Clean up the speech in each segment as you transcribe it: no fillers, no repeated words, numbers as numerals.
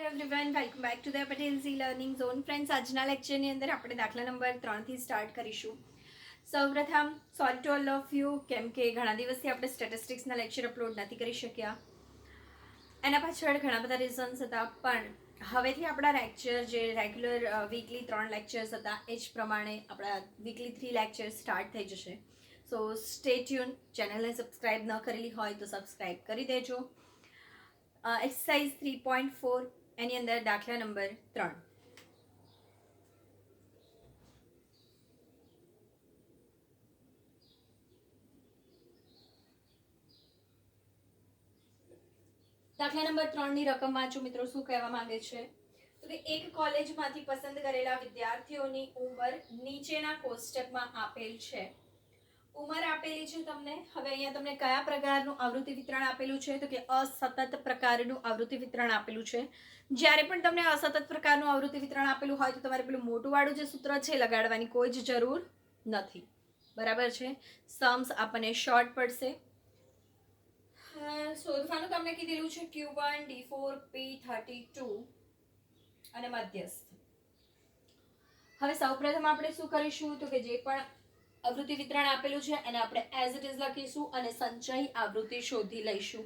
Everyone, welcome back to the Patel Zee learning zone. Friends, આજના લેક્ચરની અંદર આપણે દાખલા નંબર 3થી સ્ટાર્ટ કરીશું. સૌપ્રથમ sorry to all of you, કેમ કે ઘણા દિવસથી આપણે સ્ટેટિસ્ટિક્સના લેક્ચર અપલોડ નથી કરી શક્યા. એના પાછળ ઘણા બધા રીઝન્સ હતા, પણ હવેથી આપણા લેક્ચર જે રેગ્યુલર વીકલી 3 લેક્ચર્સ હતા એ જ પ્રમાણે આપણા વીકલી 3 લેક્ચર સ્ટાર્ટ થઈ જશે. સો સ્ટે ટ્યુન. ચેનલને સબસ્ક્રાઈબ ન કરેલી હોય તો સબસ્ક્રાઈબ કરી દેજો. એક્સરસાઇઝ 3.4 એની અંદર દાખલા નંબર 3. દાખલા નંબર 3ની રકમ વાંચો મિત્રો. શું કહેવા માંગે છે તો કે એક કોલેજમાંથી પસંદ કરેલા વિદ્યાર્થીઓની ઉંમર નીચેના કોષ્ટકમાં આપેલ છે. ઉંમર આપેલી છે તમને. હવે અહીંયા તમને કયા પ્રકારનું આવૃત્તિ વિતરણ આપેલું છે તો કે અસતત પ્રકારનું આવૃત્તિ વિતરણ આપેલું છે. જ્યારે પણ તમને અસતત પ્રકારનું આવૃત્તિ વિતરણ આપેલું હોય તો તમારે પેલું મોટું વાળું જે સૂત્ર છે લગાડવાની કોઈ જ જરૂર નથી. બરાબર છે. સમ્સ આપણને શોર્ટ પડશે. શોધવાનું તમને કીધેલું છે Q1, D4, P32 અને મધ્યસ્થ. હવે સૌપ્રથમ આપણે શું કરીશું તો કે જે પણ આવૃત્તિ વિતરણ આપેલું છે એને આપણે એઝ ઇટ ઇઝ લખીશું અને સંચય આવૃત્તિ શોધી લઈશું.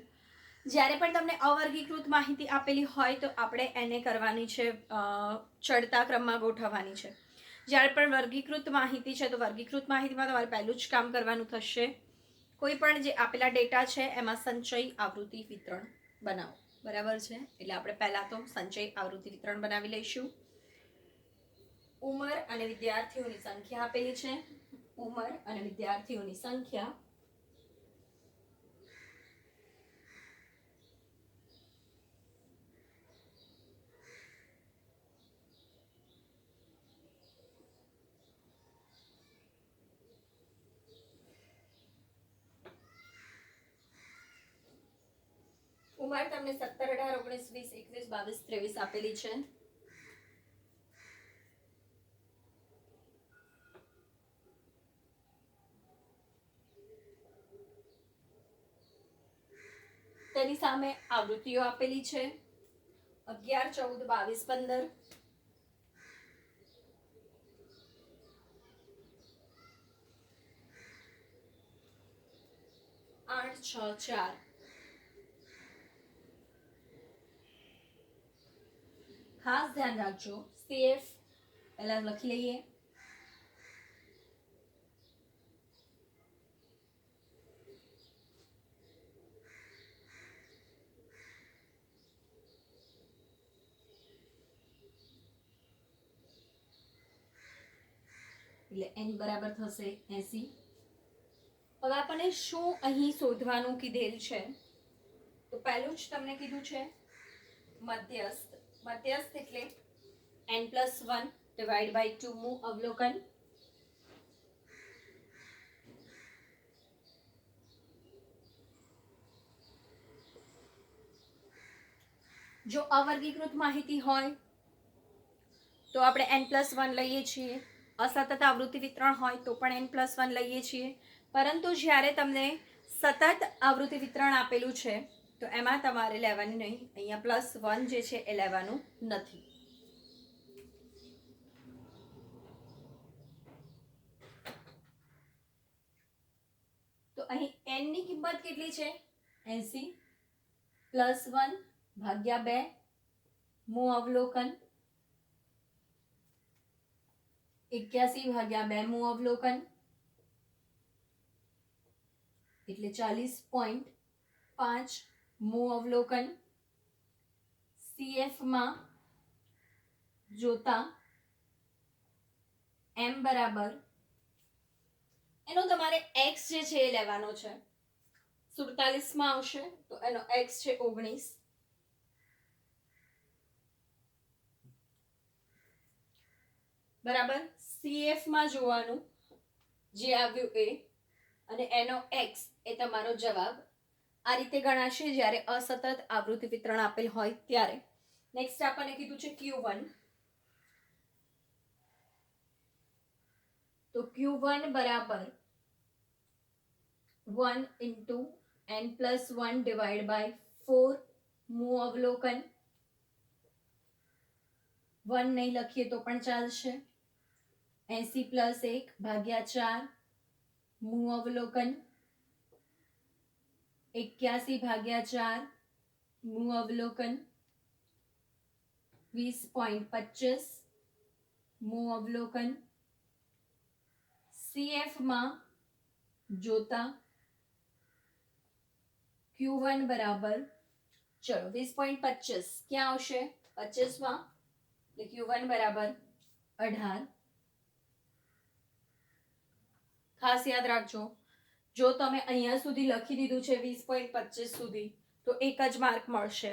જ્યારે પણ તમને અવર્ગીકૃત માહિતી આપેલી હોય તો આપણે એને કરવાની છે ચડતા ક્રમમાં ગોઠવવાની છે. જ્યારે પણ વર્ગીકૃત માહિતી છે તો વર્ગીકૃત માહિતીમાં તમારે પહેલું જ કામ કરવાનું થશે. કોઈ પણ જે આપેલા ડેટા છે એમાં સંચય આવૃત્તિ વિતરણ બનાવો. બરાબર છે. એટલે આપણે પહેલા તો સંચય આવૃત્તિ વિતરણ બનાવી લઈશું. ઉંમર અને વિદ્યાર્થીઓની સંખ્યા આપેલી છે. ઉંમર અને વિદ્યાર્થીઓની સંખ્યા ઉંમર તમને 17, 18, 19, 20, 21, 22, 23 આપેલી છે. તેની સામે આવૃત્તિઓ આપેલી છે 11, 14, 22, 15, 8, 6, 4. ખાસ ધ્યાન રાખજો. CF પહેલા લખી લઈએ. એટલે n બરાબર થશે 80. હવે આપણને શું અહીં શોધવાનું કીધેલ છે તો પહેલું જ તમને કીધું છે મધ્યસ્થ. મધ્યસ્થ એટલે n+1 ડિવાઇડ બાય 2 મું અવલોકન. જો અવર્ગીકૃત માહિતી હોય તો આપણે n+1 લઈએ છીએ. અસતત આવૃત્તિ વિતરણ હોય તો પણ n+1 લઈએ છીએ. પરંતુ જ્યારે તમને સતત આવૃત્તિ વિતરણ આપેલું છે તો એમાં તમારે લેવાની નહીં. અહીંયા +1 જે છે એ લેવાનું નથી. તો અહીં n ની કિંમત કેટલી છે 80 +1 ભાગ્યા 2 મું અવલોકન 81 ભાગ્યા 2 મું અવલોકન એટલે 40.5 મું અવલોકન. CF માં જોતા m બરાબર એનો તમારે x જે છે એ લેવાનો છે. 47 માં આવશે તો એનો x છે 19. બરાબર. CF માં જોવાનું જે આવ્યું એ અને એનો x એ તમારો જવાબ. આ રીતે ગણાશે જ્યારે અસતત આવૃત્તિ વિતરણ આપેલ હોય ત્યારે. નેક્સ્ટ આપણને કીધું છે Q1. તો Q1 બરાબર 1 into n+1 divided by 4 મું અવલોકન 1 નહીં લખીએ તો પણ ચાલશે. 80 + 1 ભાગ્યા 4 મૂ અવલોકન. 81 ભાગ્યા 4 મૂ અવલોકન. 20.25 મૂ અવલોકન. CF માં જોતા Q1 બરાબર, ચલો 20.25 ક્યાં આવશે? 25 માં, એટલે Q1 બરાબર 18. ખાસ યાદ રાખજો, જો તમે અહીંયા સુધી લખી દીધું છે 20.25 સુધી, તો એક જ માર્ક મળશે,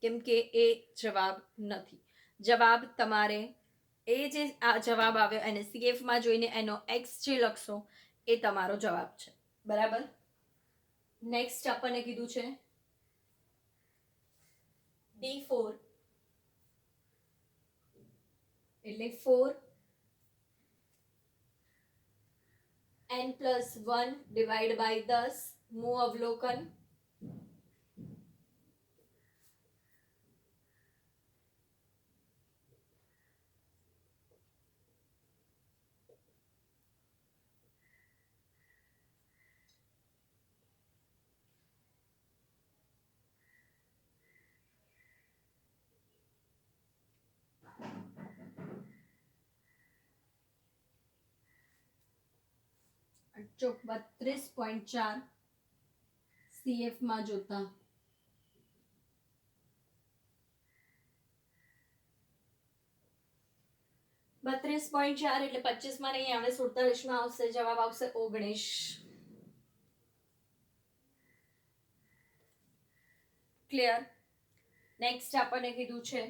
કેમ કે એ જવાબ નથી. જવાબ તમારે એ જે આ જવાબ આવ્યો એને CF માં જોઈને એનો X જે લખશો એ તમારો જવાબ છે. બરાબર. નેક્સ્ટ આપણને કીધું છે D4, એટલે 4 n + 1 ડિવાઈડ બાય 10 મૂ અવલોકન. ચોક 32.4 CF માં જોતા બત્રીસ પોઈન્ટ 4 એટલે 25 માં નહીં આવે, 47 માં આવશે. જવાબ આવશે 19. ક્લિયર. નેક્સ્ટ આપણને કીધું છે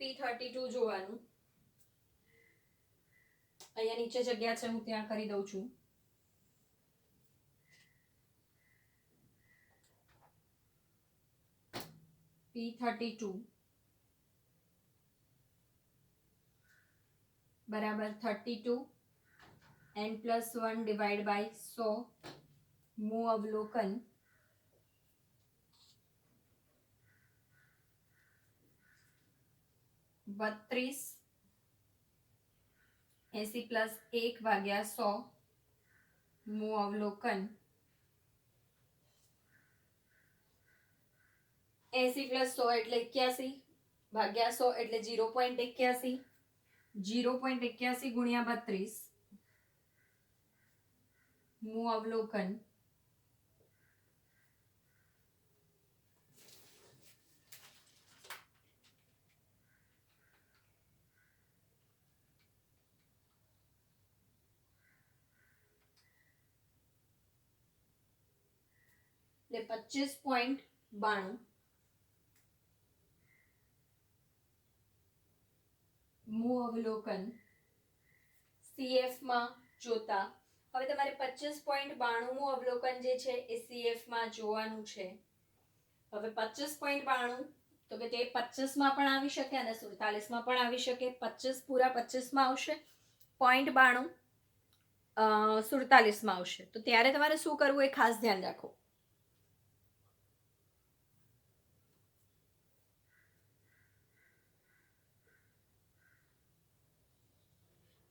P32 જોવાનું. અહીંયા નીચે જગ્યા છે, હું ત્યાં કરી દઉં છું. P32 બરાબર 32 n + 1 ડિવાઈડ બાય 100 મૂ અવલોકન. બત્રીસ 80 + 1 ભાગ્યા 100 મૂ અવલોકન. 80 + 100 એટલે 81 ભાગ્યા 100 એટલે 0.81. 0.81 ગુણ્યા 32 મૂ અવલોકન. એટલે 25.92 મૂ અવલોકન. CF માં જોતા હવે તમારે 25.92 મૂ અવલોકન જે છે એ CF માં જોવાનું છે. હવે 25.92 તો કે તે 25 માં પણ આવી શકે અને 47 માં પણ આવી શકે. 25 પૂરા 25 માં આવશે, 0.92 47 માં આવશે. તો ત્યારે તમારે શું કરવું એ ખાસ ધ્યાન રાખો.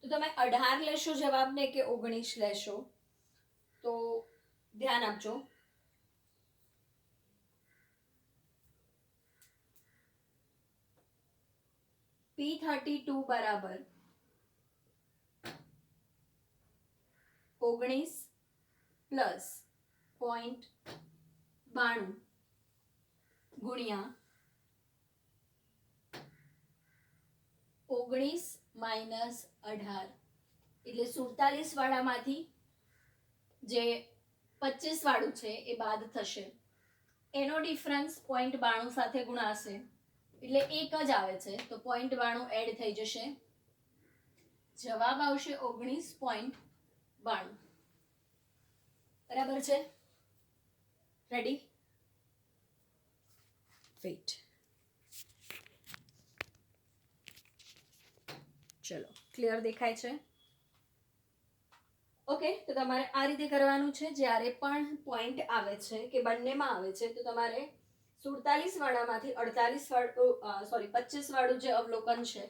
તો તમે 18 લેશો જવાબને કે 19 લેશો, તો ધ્યાન આપજો. P32 બરાબર 19 + 0.92 ગુણ્યા 19 - 18 એટલે 47 વાળામાંથી જે 25 વાળું છે એ બાદ થશે. એનો ડિફરન્સ 0.92 સાથે ગુણાશે એટલે એક જ આવે છે, તો 0.92 એડ થઈ જશે. જવાબ આવશે 19.92. બરાબર છે? રેડી? વેઇટ, ચલો ક્લિયર દેખાય છે? ઓકે, તો તમારે આ રીતે કરવાનું છે. જ્યારે પણ પોઈન્ટ આવે છે કે બંનેમાં આવે છે તો તમારે 47 વાળામાંથી 48 વાળું 25 વાળું જે અવલોકન છે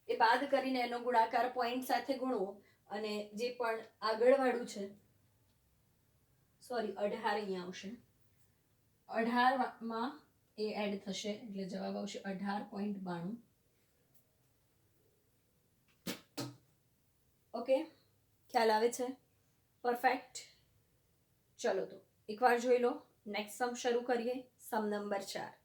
એ બાદ કરીને એનો ગુણાકાર પોઈન્ટ સાથે ગુણવો અને જે પણ આગળ વાળું છે 18 અહીંયા આવશે 18 માં એ એડ થશે એટલે જવાબ આવશે 18.92. ઓકે, ખ્યાલ આવે છે? પરફેક્ટ. ચલો તો એકવાર જોઈ લો. નેક્સ્ટ સમ શરૂ કરીએ. સમ નંબર 4.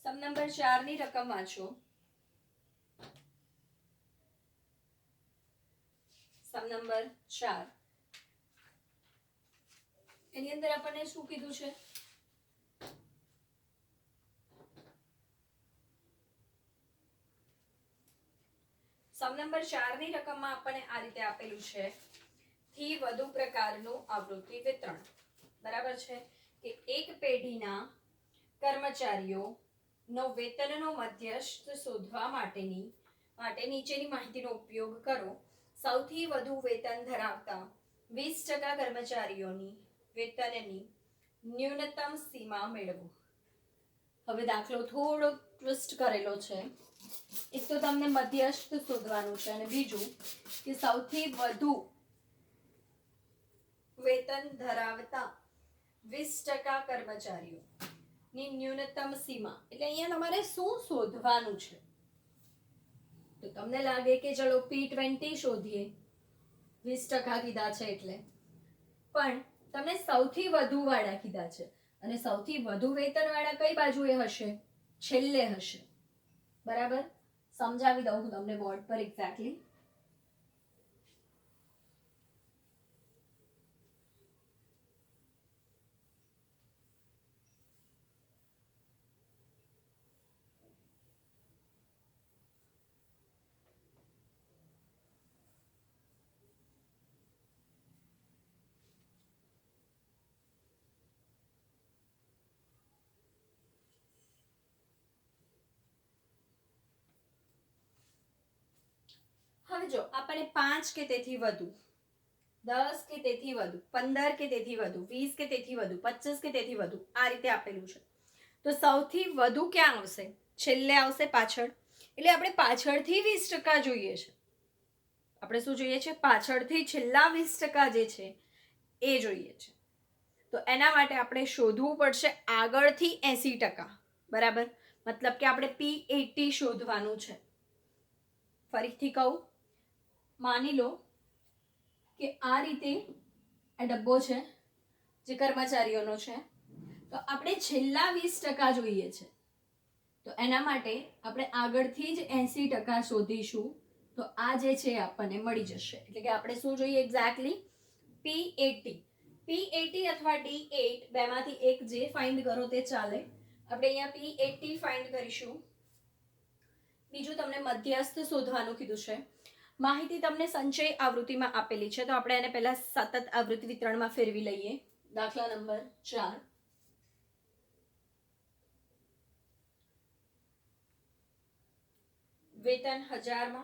સમ નંબર 4 ની રકમ વાંચો. સમ નંબર 4 એની અંદર આપણને શું કીધું છે? સમ નંબર 4 ની રકમમાં આપણને આ રીતે આપેલું છે થી વધુ પ્રકારનું આવૃત્તિ વિતરણ. બરાબર છે કે એક પેઢીના કર્મચારીઓનો વેતનનો મધ્યસ્થ શોધવા માટે નીચેની માહિતીનો ઉપયોગ કરો. સૌથી વધુ વેતન ધરાવતા 20% કર્મચારીઓની વેતનની ન્યૂનતમ સીમા મેળવો. હવે દાખલો થોડો ટ્વિસ્ટ કરેલો છે. એક તો તમને મધ્યસ્થ શોધવાનું છે અને બીજું કે સૌથી વધુ વેતન ધરાવતા 20% કર્મચારીઓની ન્યૂનતમ સીમા. એટલે અહીંયા તમારે શું શોધવાનું છે? તો તમને લાગે કે ચલો P20 શોધીએ, 20% કીધા છે એટલે, પણ તમને સૌથી વધુ વાળા કીધા છે અને સૌથી વધુ વેતન વાળા કઈ બાજુએ હશે? છેલ્લે હશે. બરાબર, સમજાવી દઉં હું તમને બોર્ડ પર એક્ઝેક્ટલી. હવે જો આપણને 5 કે તેથી વધુ, 10 કે તેથી વધુ, 15 કે તેથી વધુ, 20 કે તેથી વધુ, 25 કે તેથી વધુ આ રીતે આપેલું છે. તો સૌથી વધુ ક્યાં આવશે? છેલ્લે આવશે, પાછળ. એટલે આપણે પાછળથી 20% જોઈએ છે. આપણે શું જોઈએ છે? પાછળથી છેલ્લા 20% જે છે એ જોઈએ છે. તો એના માટે આપણે શોધવું પડશે આગળથી 80%. બરાબર, મતલબ કે આપણે P80 શોધવાનું છે. ફરીથી કહું, માની લો કે આ રીતે આ ડબ્બો છે જે કર્મચારીઓનો છે, તો આપણે છેલ્લા 20% જોઈએ છે. તો એના માટે આપણે આગળથી જ 80% શોધીશું. તો આ જે છે આપણને મળી જશે. એટલે કે આપણે શું જોઈએ એક્ઝેક્ટલી? P80. P80 અથવા D8 બેમાંથી એક જે ફાઇન્ડ કરો તે ચાલે. આપણે અહીંયા P80 ફાઇન્ડ કરીશું. બીજું તમને મધ્યસ્થ શોધવાનું કીધું છે. માહિતી તમને સંચય આવૃત્તિમાં આપેલી છે, તો આપણે એને પહેલા સતત આવૃત્તિ વિતરણમાં ફેરવી લઈએ. દાખલા નંબર 4. વેતન 1000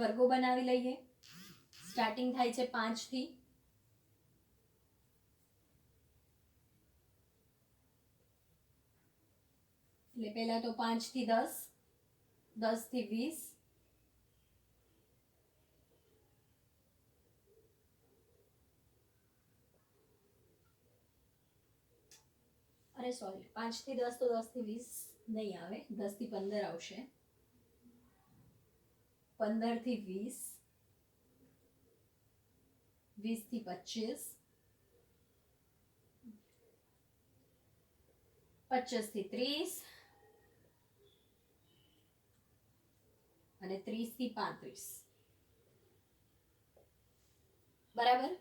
વર્ગો બનાવી લઈએ. સ્ટાર્ટિંગ થાય છે 5 થી. એટલે પહેલા તો 5 થી 10, 10 થી 20, અરે સોરી, 5 થી 10 તો 10 થી 20 નહીં આવે, 10 થી 15 આવશે, 15 થી 20, 20 થી 25, 25 થી 30 અને 30 થી 35. બરાબર,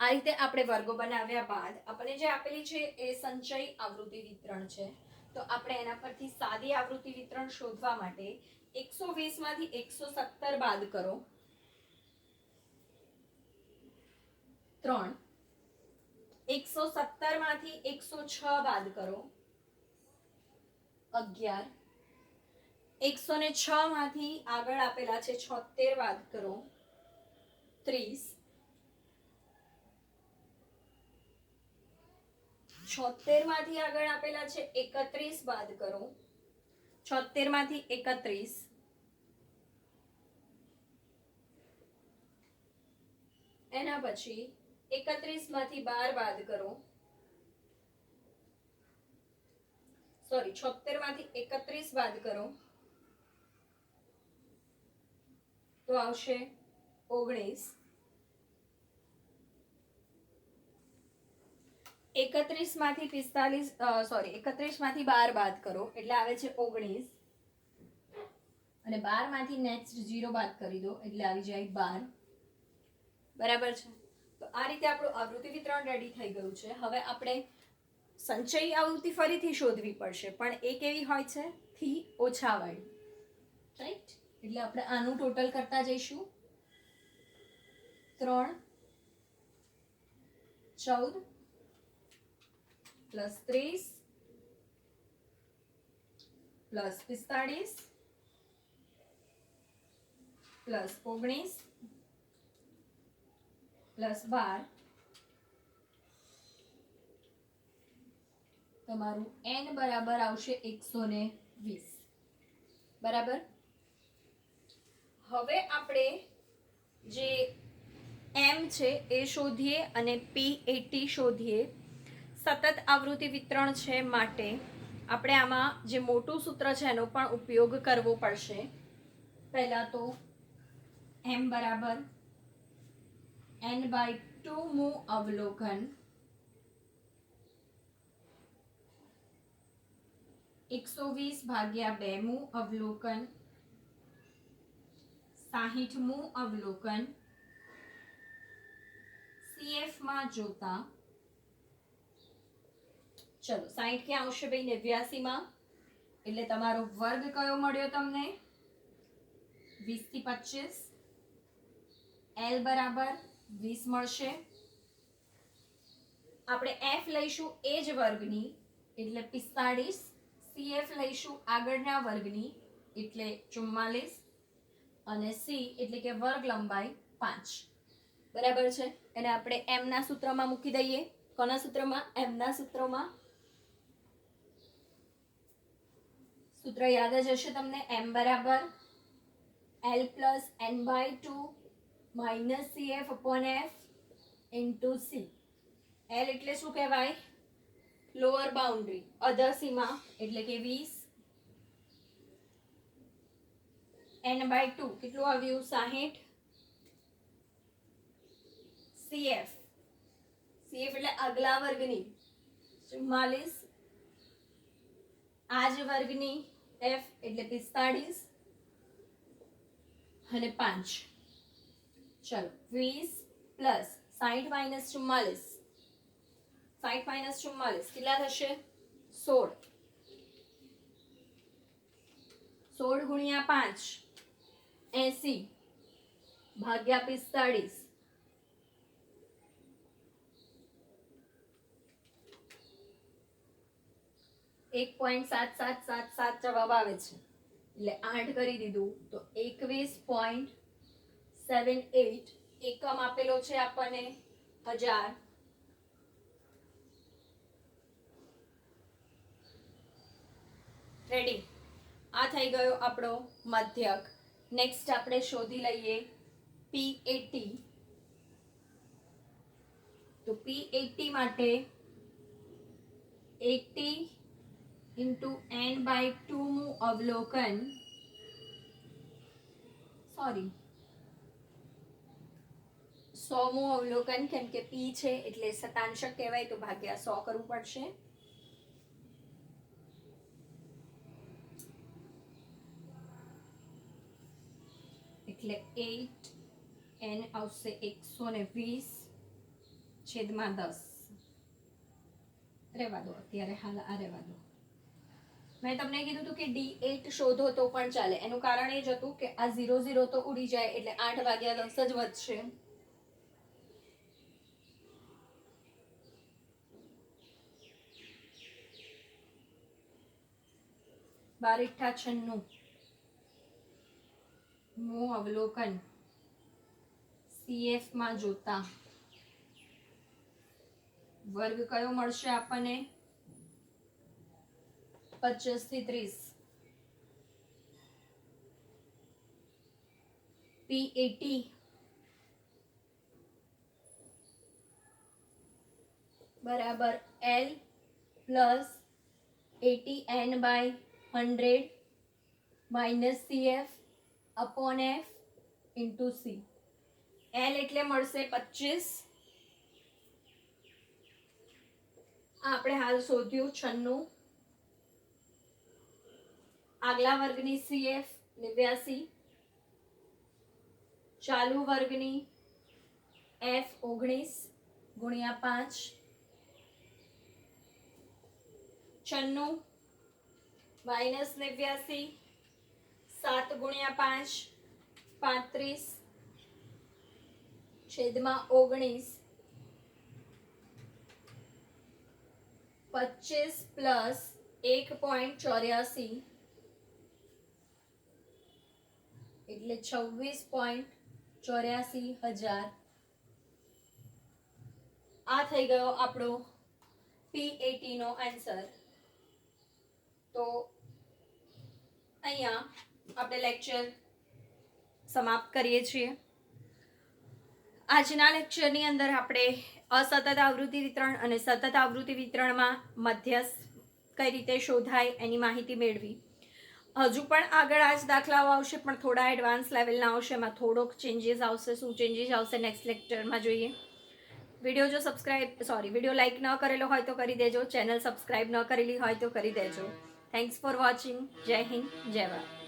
આ રીતે આપણે વર્ગો બનાવ્યા બાદ આપણને જે આપેલી છે એ સંચય આવૃત્તિ વિતરણ છે. તો આપણે એના પરથી સાદી આવૃત્તિ વિતરણ શોધવા માટે 120 માંથી 117 બાદ કરો 3, 117 માંથી 106 બાદ કરો 11, 106 માંથી આગળ આપેલા છે 76 બાદ કરો 30, 76 માંથી આગળ આપેલા છે 31 બાદ કરો 76 માંથી 31, એના પછી 31 માંથી 12 બાદ કરો, સોરી 76 માંથી 31 બાદ કરો તો આવશે 19, 31 માંથી 45 સોરી 31 માંથી 12 બાદ કરો એટલે આવે છે 19, અને 12 માંથી નેક્સ્ટ 0 બાદ કરી દો એટલે આવી જાય 12. બરાબર છે. તો આ રીતે આપણું આવૃત્તિ વિતરણ રેડી થઈ ગયું છે. હવે આપણે સંચયી આવૃત્તિ ફરીથી શોધવી પડશે, પણ એ કેવી હોય છે? થી ઓછા વાળી, રાઈટ? એટલે આપણે આનું ટોટલ કરતા જઈશું. 3 14 પ્લસ 30 પ્લસ 45 પ્લસ 19 પ્લસ 12, તમારું n બરાબર આવશે 120. બરાબર. હવે આપણે જે m છે એ શોધીએ અને p80 શોધીએ. સતત આવૃત્તિ વિતરણ છે માટે આપણે આમાં જે મોટું સૂત્ર છે એનો પણ ઉપયોગ કરવો પડશે. પહેલા તો m બરાબર n/2 મું અવલોકન 120 ભાગ્યા 2 મું અવલોકન 60 મું અવલોકન CF માં જોતા. ચલો 60 ક્યાં આવશે ભાઈ? 89 માં. એટલે તમારો વર્ગ કયો મળ્યો તમને? 20 થી 25. L બરાબર 20 મળશે. આપણે F લઈશું એ જ વર્ગની એટલે 45, CF લઈશું આગળના વર્ગની એટલે 44, અને C એટલે કે વર્ગ લંબાઈ 5. બરાબર છે. એને આપણે m ના સૂત્રમાં મૂકી દઈએ. કોના સૂત્રમાં? m ના સૂત્રમાં. સૂત્ર યાદ જ હશે તમને. m બરાબર L plus n/2 minus CF upon F into C. L એટલે શું કહેવાય? લોઅર બાઉન્ડ્રી, અધર સીમા એટલે કે 20. n/2 કેટલું આવ્યું? 60. CF એટલે આગલા વર્ગની 44, આ જ વર્ગની F એટલે 45 અને 5. ચલો 20 પ્લસ 60 માઇનસ 44, 60 માઇનસ 44 કેટલા થશે? 16. 16 ગુણ્યા 5 80 ભાગ્યા 45 1.7777 જવાબ આવે છે. એટલે 8 કરી દીધું તો 21.78 એકમ આપેલો છે આપણને 1000. રેડી. આ થઈ ગયો આપણો મધ્યક. નેક્સ્ટ આપણે શોધી લઈએ P80. તો P80 માટે 80 into n/2 મું અવલોકન, સોરી 100 મું અવલોકન, કેમ કે P છે એટલે શતાંશક કહેવાય તો ભાગ્યા 100 કરવું પડશે. એટલે 8n આવશે 120 છેદમાં 10. રહેવા દો અત્યારે, હાલ આ રહેવા દો. મેં તમને કીધું હતું કે D8 શોધો તો પણ ચાલે. એનું કારણ એ જ હતું કે આ 0 0 તો ઉડી જાય એટલે 8 ભાગ્યા 10 જ વધશે. બાર 8 96 નું અવલોકન CF માં જોતા વર્ગ કયો મળશે આપણને? 25 થી 30. P80 બરાબર L plus 80n/100 minus CF upon F into C. L એટલે મળશે 25. આપણે હાલ શોધ્યું 96. આગલા વર્ગની CF 89, ચાલુ વર્ગની F 19 ગુણ્યા 5, 96 માઇનસ 89, 7 ગુણ્યા 5 35 છેદમાં 19, 25 પ્લસ 1.84 એટલે 26.84,000. આ થઈ ગયો આપણો P80 નો આન્સર. તો અહીંયા આપણે લેક્ચર સમાપ્ત કરીએ છીએ. આજના લેક્ચરની અંદર આપણે અસતત આવૃત્તિ વિતરણ અને સતત આવૃત્તિ વિતરણમાં મધ્યસ્થ કઈ રીતે શોધાય એની માહિતી મેળવી. હજુ પણ આગળ આ જ દાખલાઓ આવશે, પણ થોડા એડવાન્સ લેવલના આવશે. એમાં થોડોક ચેન્જીસ આવશે. શું ચેન્જીસ આવશે નેક્સ્ટ લેક્ચરમાં જોઈએ. વિડીયો લાઈક ન કરેલો હોય તો કરી દેજો. ચેનલ સબસ્ક્રાઈબ ન કરેલી હોય તો કરી દેજો. Thanks for watching. જય હિન્દ, જય ભારત.